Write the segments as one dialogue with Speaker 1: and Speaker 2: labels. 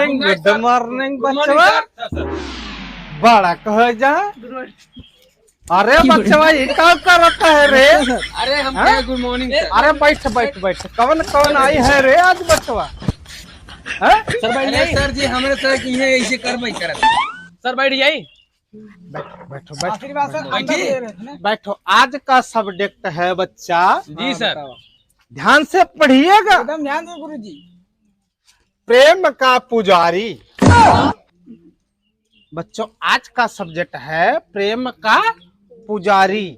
Speaker 1: Morning good morning बच्चवा। बड़ा कह जा। अरे बच्चवा ये क्या करता है रे?
Speaker 2: अरे हम गुड मॉर्निंग।
Speaker 1: अरे बैठ बैठ बैठ। कौन कौन आई है रे आज बच्चवा?
Speaker 2: सर जी हमारे सर की है ऐसे कर भाई कर सर बैठ जाइए।
Speaker 1: बैठो बैठो बैठो। आज का सब्जेक्ट है बच्चा।
Speaker 2: जी सर
Speaker 1: ध्यान से पढ़िएगा।
Speaker 3: एकदम ध्यान दो गुरु जी।
Speaker 1: प्रेम का पुजारी। बच्चों आज का सब्जेक्ट है प्रेम का पुजारी।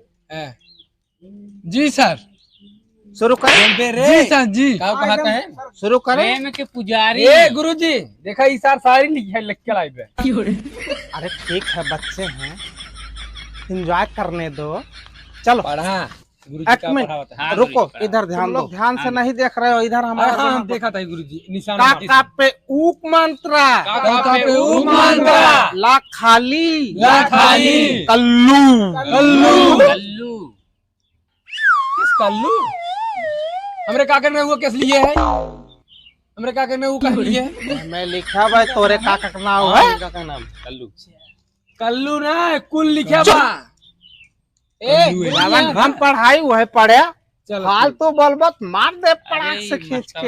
Speaker 2: जी सर
Speaker 1: शुरू करें?
Speaker 2: जी सर जी क्या कहते हैं?
Speaker 1: शुरू करें?
Speaker 2: प्रेम के पुजारी। ए गुरु जी देखा इस सार सारी लिख के लाई पे।
Speaker 1: अरे ठीक है बच्चे हैं, एंजॉय करने दो। चलो
Speaker 2: पढ़ा
Speaker 1: एक मिनट रुको, इधर ध्यान दो। ध्यान से नहीं देख रहे हो इधर हमारा।
Speaker 2: हम देखा था गुरु जी निशान।
Speaker 1: काका पे ऊक मंत्रा।
Speaker 2: काका पे ऊक मंत्रा।
Speaker 1: ला खाली
Speaker 2: कल्लू
Speaker 1: कल्लू
Speaker 2: किस कल्लू? हमरे काका में वो किस लिए है? हमरे काका में वो कह लिए है?
Speaker 1: मैं लिखा भाई तोरे काका का नाम है।
Speaker 2: काका नाम कल्लू। कल्लू ना कुल लिखा बा।
Speaker 1: हम पढ़ाई वह पढ़े।
Speaker 2: चलो
Speaker 1: हाल तो बलबत मार दे पड़ाक से खींच के।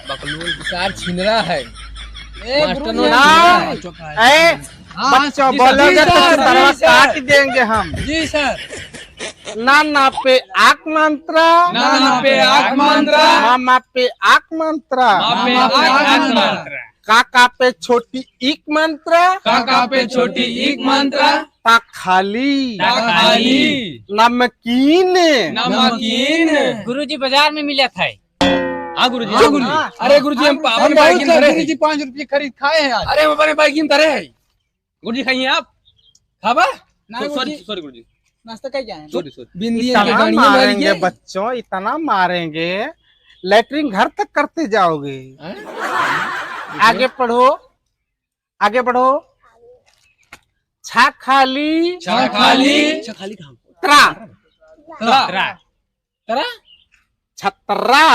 Speaker 2: बकलोल सार छिनरा है। मास्टर नो
Speaker 1: ए बच्चों बोलोगे तो तरवा काट देंगे हम।
Speaker 2: जी सर।
Speaker 1: नाना पे आक मंत्रा।
Speaker 2: नाना पे आक मंत्रा।
Speaker 1: मामा पे आक मंत्रा।
Speaker 2: मामा पे आक मंत्रा।
Speaker 1: काका पे छोटी इक मंत्रा।
Speaker 2: काका पे छोटी इक मंत्रा।
Speaker 1: ता खाली
Speaker 2: नमकीन।
Speaker 4: गुरुजी बाजार में मिला था।
Speaker 2: हाँ गुरुजी। हाँ गुरुजी। अरे गुरुजी हम बहुत गुरुजी 5 रुपये खरीद खाए हैं आज। अरे हम अपने बाइक में तरे हैं। गुरुजी खाइए आप। खाबा? सॉरी गुरुजी।
Speaker 3: नाश्ता क्या है?
Speaker 1: इतना मारेंगे बच्चों, इतना मारेंगे लेटरिन घर तक करते जाओगे। आगे पढ़ो आगे बढ़ो। छा खाली त्रा छतरा।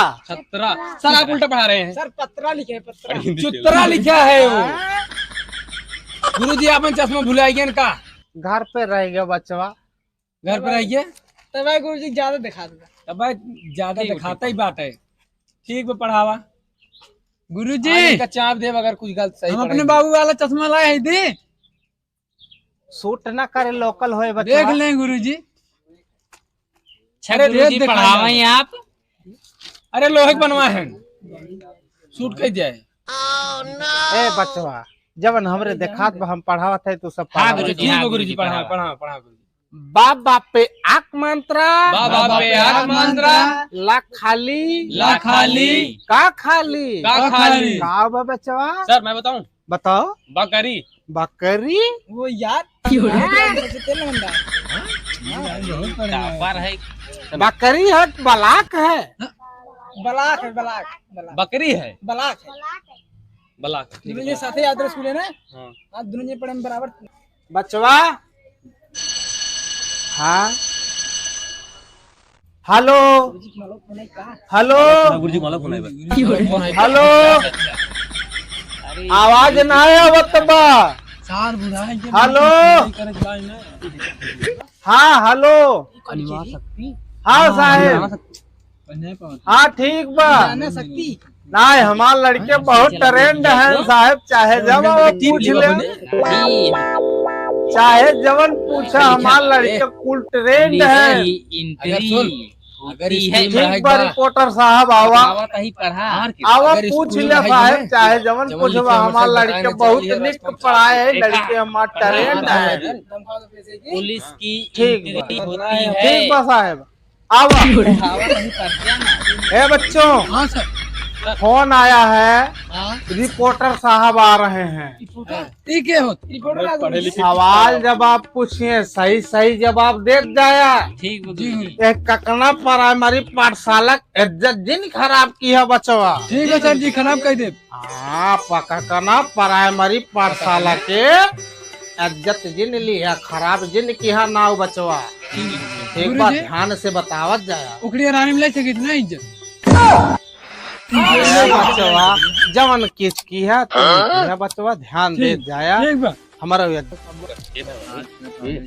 Speaker 2: सर आप उल्टा पढ़ा रहे हैं।
Speaker 3: सर पत्रा लिखे है, पत्रा।
Speaker 2: चुतरा लिखा है वो। गुरुजी आपने चश्मा भुलाइए का?
Speaker 1: घर पे रह गया बच्चवा।
Speaker 2: घर पे रहिए
Speaker 3: तब भाई गुरु जी ज्यादा दिखा देगा।
Speaker 2: तब भाई ज्यादा दिखाता ही बात है। ठीक है पढ़ावा गुरुजी का चाप दे अगर कुछ गलत सही। हम अपने बाबू वाला चश्मा लाए हैं दे।
Speaker 1: सूट ना करे लोकल होए बच्चा।
Speaker 2: देख लें गुरुजी।
Speaker 4: अच्छा गुरुजी पढ़ावाई आप।
Speaker 2: अरे लोहे बनवा है सूट कह जाए।
Speaker 1: ए बच्चवा जब हमरे देखात हम पढ़ावा थे तो सब।
Speaker 4: हाँ गुरुजी
Speaker 2: पढ़ा गुरुजी।
Speaker 1: बाबा पे आक मंत्रा।
Speaker 2: बाबा पे आक मंत्रा।
Speaker 1: ला खाली का खाली का बच्चवा।
Speaker 2: सर मैं बताऊं?
Speaker 1: बताओ।
Speaker 2: बकरी
Speaker 3: वो यार
Speaker 1: बकरी है बलाक है।
Speaker 3: बलाक है
Speaker 2: बकरी है बलाक।
Speaker 3: दोनों ये साथे याद रख ना। आज दोनों ये पढ़े बराबर।
Speaker 1: बचवा हाँ हेलो आवाज ना आया बतबा। हेलो हाँ हेलो हाँ साहेब हाँ ठीक बा। नहीं हमारे लड़के बहुत ट्रेंड है साहब। चाहे जब वो पूछ ले चाहे जवन पूछा हमारे लड़के कुल ट्रेंड है। ठीक बा रिपोर्टर साहब आवा पूछ ले साहब। चाहे जवन पूछवा हमारे लड़के बहुत निक पढ़ाए है। लड़के हमारे ट्रेंड है।
Speaker 4: पुलिस की
Speaker 1: ठीक बा साहब आवा। ए बच्चों
Speaker 2: हाँ सर
Speaker 1: फोन आया है। रिपोर्टर साहब आ रहे हैं।
Speaker 2: ठीक है
Speaker 1: सवाल जवाब पूछिए, सही जवाब दे जाया।
Speaker 4: ठीक
Speaker 1: एक ककना प्राइमरी पाठशाला इज्जत जिन खराब की है बचवा।
Speaker 2: ठीक है सर जी खराब कह दे।
Speaker 1: हाँ ककना प्राइमरी पाठशाला के इज्जत जिन ली है खराब जिन की है नाव बचवा। एक बार ध्यान से बतावत जाया।
Speaker 2: उकड़ी रानी मिले कितना इज्जत
Speaker 1: बचवा जवन किच की है तो यह बचवा ध्यान दे जाया हमारा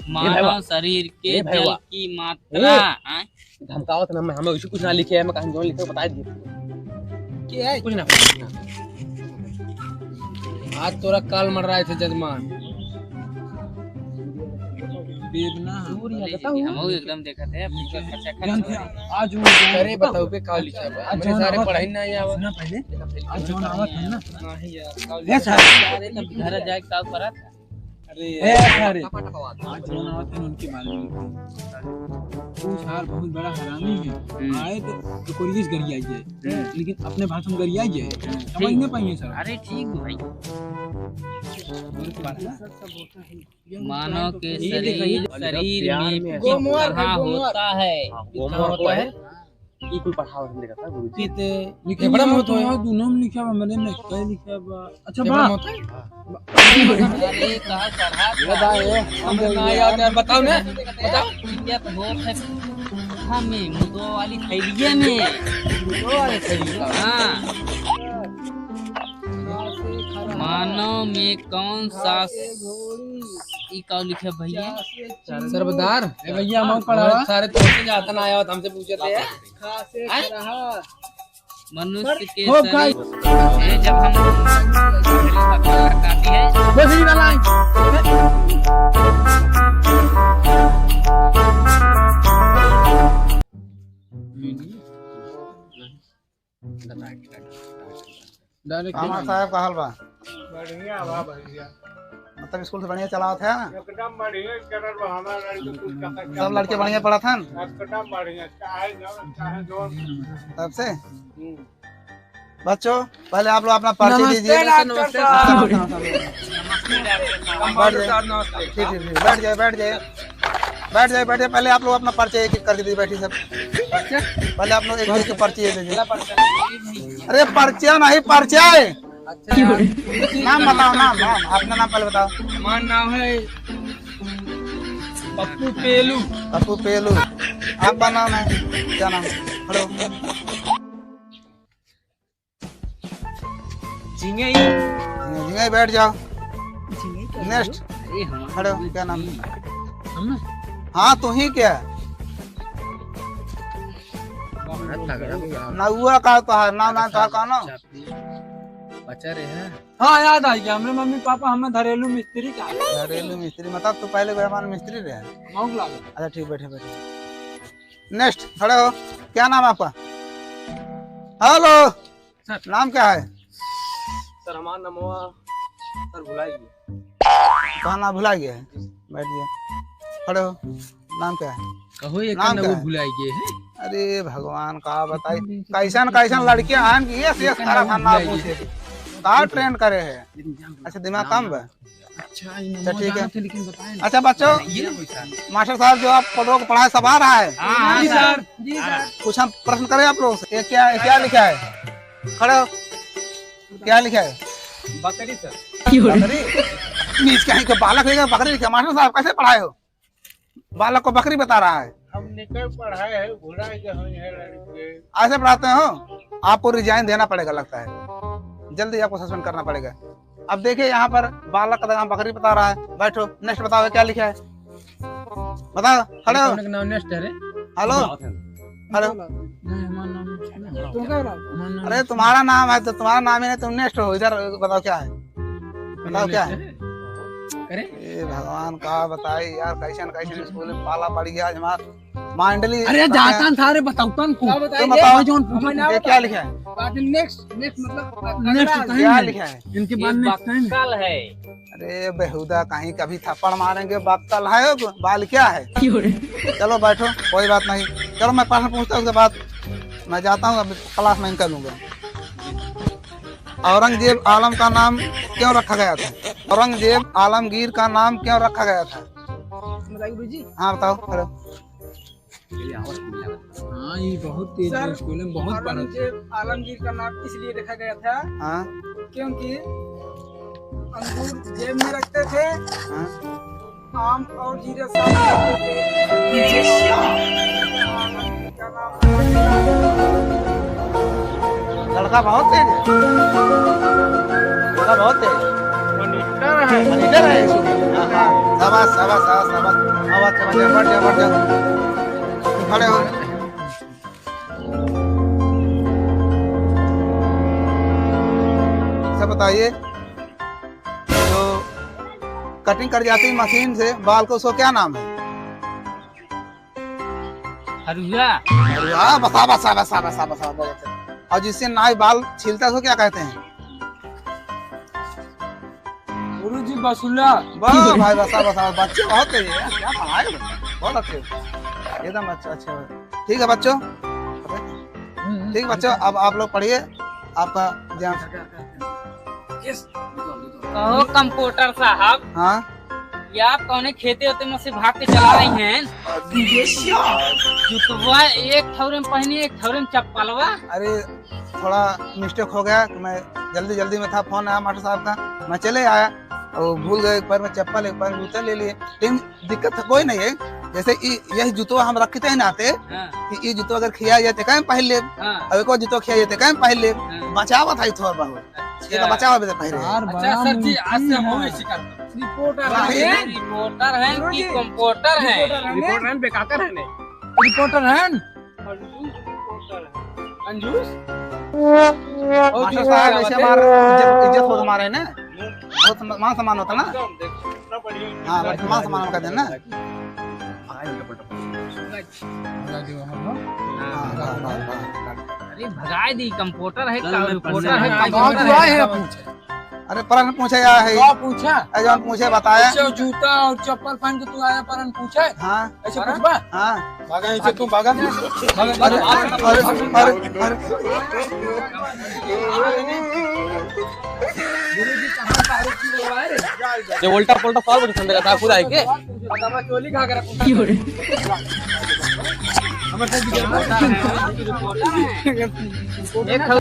Speaker 4: मानव शरीर के जल की मात्रा
Speaker 2: धमकावत ना हमें वैसे कुछ ना लिखे है, मैं कहां जो लिखे बता दिए
Speaker 3: क्या है
Speaker 2: कुछ ना। आज तोरा काल मर रहा है जजमान
Speaker 4: हम एकदम देखा थे
Speaker 2: आज अरे बताओ पे का लिखा है हमने सारे पढ़ाई ना आया ना पहले आज जोन आवत है ना नहीं यार ये सारे
Speaker 4: तब घर जाए का करा था।
Speaker 2: अरे अरे
Speaker 5: आज जोन आवत है उनके बारे में वो सार बहुत बड़ा हरामी है। आए तो कोरियस गरिया जाए लेकिन अपने भाषा में गरिया जाए समझ नहीं पाएंगे सर।
Speaker 4: अरे ठीक भाई मानव के शरीर में
Speaker 3: गोमुआर
Speaker 4: कहाँ होता है
Speaker 2: होता है ये कोई पढ़ावा हमने कहा गुरुजी
Speaker 5: ते
Speaker 2: लिखे बड़ा मत हो
Speaker 5: दोनों में लिखा है मैंने में क्या लिखा है अच्छा
Speaker 2: बड़ा
Speaker 5: बा
Speaker 2: मत
Speaker 4: अरे कहाँ पढ़ा
Speaker 2: हम ना यार बताओ ना बताओ
Speaker 4: क्या तो होत है हमें मुदो वाली थैलिया में हाँ मानव में कौन सा ई का लिखे भैया
Speaker 2: सरबदार ए भैया हम पढ़ा सारे तो से जाता ना आया हमसे पूछते हैं
Speaker 4: मनुष्य के शरीर जब हम काटी है
Speaker 2: बस ही वाला
Speaker 1: हमारा साहब का हाल बा
Speaker 3: बढ़िया बा बढ़िया
Speaker 1: मतलब स्कूल से बढ़िया चला था ना
Speaker 3: एकदम बढ़िया करल बा हमारा लड़के कुछ का
Speaker 1: सब लड़के बढ़िया पढ़ा था ना
Speaker 3: एकदम बढ़िया चाहे जो
Speaker 1: तब से बच्चों पहले आप लोग अपना परिचय दीजिए। ठीक ठीक ठीक बैठ जाए बैठ जाए बैठ जाए बैठ जाए पहले आप लोग अपना परिचय एक एक कर दीजिए बैठिए सब पहले आप लोग एक एक परिचय दीजिए। अरे परिचय नहीं परिचय नाम बताओ नाम नाम अपना नाम पहले बताओ।
Speaker 2: हमारा नाम है पप्पू पेलू।
Speaker 1: पप्पू पेलू आपका नाम है क्या नाम हेलो
Speaker 4: झिंगे
Speaker 1: झिंगे बैठ जाओ नेक्स्ट हेलो क्या नाम हाँ तू ही क्या ना हुआ का तो है नाम नाम था कौन
Speaker 2: बच्चा रे है
Speaker 5: हाँ याद आ गया हमरे मम्मी पापा हमें घरेलू मिस्त्री का
Speaker 1: घरेलू मिस्त्री मतलब तू पहले कोई हमारा मिस्त्री रहे
Speaker 5: मौक ला
Speaker 1: अच्छा ठीक बैठे बैठे नेक्स्ट खड़े हो क्या नाम आपका हेलो नाम क्या है
Speaker 2: सर हमारा नाम सर भुलाइए
Speaker 1: कहा नाम भुला गया है बैठिए खड़े हो नाम क्या है
Speaker 2: कहो ये
Speaker 1: नाम क्या
Speaker 2: वो
Speaker 1: है?
Speaker 2: भुलाइए है
Speaker 1: अरे भगवान का बताई कैसन कैसन लड़कियां हैं कि ये सारा खाना पूछे कहाँ ट्रेन करे है अच्छा दिमाग कम है अच्छा ठीक है
Speaker 5: लेकिन बताए
Speaker 1: अच्छा बच्चों मास्टर साहब जो आप लोगों को पढ़ाई सब आ रहा है
Speaker 4: हाँ सर
Speaker 1: कुछ हम प्रश्न करें आप लोगों से ये क्या लिखा है खड़े हो क्या लिखा है
Speaker 2: बकरी सर
Speaker 1: बकरी नीच कहीं का बालक है बकरी लिखा मास्टर साहब कैसे पढ़ाए हो बालक को बकरी बता रहा है
Speaker 3: हमने कई पढ़ाई है घोड़ा के है लड़के
Speaker 1: ऐसे पढ़ाते हो आपको रिजाइन देना पड़ेगा लगता है जल्दी आपको सस्पेंड करना पड़ेगा। अब देखिए यहाँ पर बालक का नाम बकरी बता रहा है बैठो नेक्स्ट बताओ क्या लिखा है बताओ खड़े हो
Speaker 2: नाम नेक्स्ट है
Speaker 1: हेलो हेलो
Speaker 3: तुम क्या बोला
Speaker 1: अरे तुम्हारा नाम है तो तुम्हारा नाम ही नहीं तुम नेक्स्ट हो इधर बताओ क्या है बताओ क्या है
Speaker 2: अरे
Speaker 1: ए भगवान का बताई यार कैसन कैसन स्कूल में पाला पड़ गया आज हमारा मांडली
Speaker 5: अरे जाता था रे बताओ तन को
Speaker 3: क्या
Speaker 1: तुम
Speaker 3: बताइए
Speaker 1: बताओ
Speaker 5: जोन
Speaker 1: ये क्या लिखा है
Speaker 3: पाटिल नेक्स्ट मतलब
Speaker 5: नेक्स्ट
Speaker 1: क्या लिखा है
Speaker 5: इनके बाद नेक्स्ट टाइम
Speaker 4: कल है
Speaker 1: अरे बेहुदा कहीं कभी थप्पड़ मारेंगे बक्कल है बाल क्या है चलो बैठो कोई बात नहीं चलो मैं प्रश्न पूछता हूँ उसके बाद मैं जाता हूँ क्लास में कर लूंगा। औरंगजेब आलम का नाम क्यों रखा गया था औरंगजेब आलमगीर का नाम क्यों रखा गया था
Speaker 3: बताइए गुरुजी
Speaker 1: हाँ बताओ हेलो
Speaker 5: हाँ ये बहुत तेज है स्कूल में बहुत बड़ा
Speaker 3: औरंगजेब आलमगीर का नाम इसलिए रखा गया था
Speaker 1: हाँ
Speaker 3: क्योंकि अंगूर जेब में रखते थे
Speaker 1: हाँ
Speaker 3: आम और जीरा साथ रखते थे
Speaker 1: लड़का बहुत तेज है
Speaker 3: शाबाश शाबाश शाबाश शाबाश आवाज बढ़ जा बढ़ जा खड़े हो सब बताइए जो कटिंग कर जाती है मशीन से बाल को, उसको क्या नाम है?
Speaker 4: हरुआ
Speaker 3: हाँ बसा बसा बसा बसा बसा बहुत अच्छा। और जिससे नाई बाल छीलता है उसको क्या कहते हैं?
Speaker 5: गुरुजी बसुल्ला।
Speaker 3: वाह भाई बसा बसा बच्चे बहुत तेज है, क्या पढ़ाए बहुत अच्छे एकदम अच्छा अच्छा। ठीक है बच्चों, ठीक है बच्चों, अब आप लोग पढ़िए, आपका ध्यान।
Speaker 4: कहो कंप्यूटर साहब,
Speaker 3: हाँ
Speaker 4: ये आप कौने खेते होते में से भाग के चला रही हैं? जुतवा एक थौरे में पहनी एक थौरे में चप्पलवा।
Speaker 3: अरे थोड़ा मिस्टेक हो गया कि मैं जल्दी में था, फोन आया मास्टर साहब का, मैं चले आया और भूल गए, एक पैर में चप्पल एक पैर में जूता ले लिए। लेकिन दिक्कत कोई नहीं है, जैसे यही जूतो हम रखते हैं नाते कि ये जूतो अगर खिया जाते कहीं पहन ले, अब एक जूतो खिया जाते कहीं पहन ले, बचावा था थोड़ा बहुत, ये तो बचावा भी पहले।
Speaker 2: अच्छा सर जी, आज से हम भी शिकार
Speaker 5: रिपोर्टर
Speaker 4: है कि कंप्यूटर है?
Speaker 5: रिपोर्टर है, बेकाकर है नहीं। रिपोर्टर है कंजूस।
Speaker 3: मास्टर साहब ऐसे हमारा इज्जत हो हमारे ना, बहुत मान सम्मान होता ना। हाँ मान सम्मान का देना।
Speaker 4: अरे भगाए दी, कंप्यूटर है कंप्यूटर है
Speaker 5: कंप्यूटर।
Speaker 3: अरे प्रश्न पूछे या है?
Speaker 5: क्या पूछा?
Speaker 3: ऐसा पूछे बताया।
Speaker 5: ऐसे जूता और चप्पल पहन के तू आया, परन पूछा है?
Speaker 3: हाँ
Speaker 5: ऐसे पूछबा?
Speaker 3: हाँ
Speaker 5: भागा इसे, तू भागा।
Speaker 2: ये उल्टा पुल्टा सवाल पूछ संदेगा था खुद आएंगे।
Speaker 5: चोली खा कर
Speaker 4: एक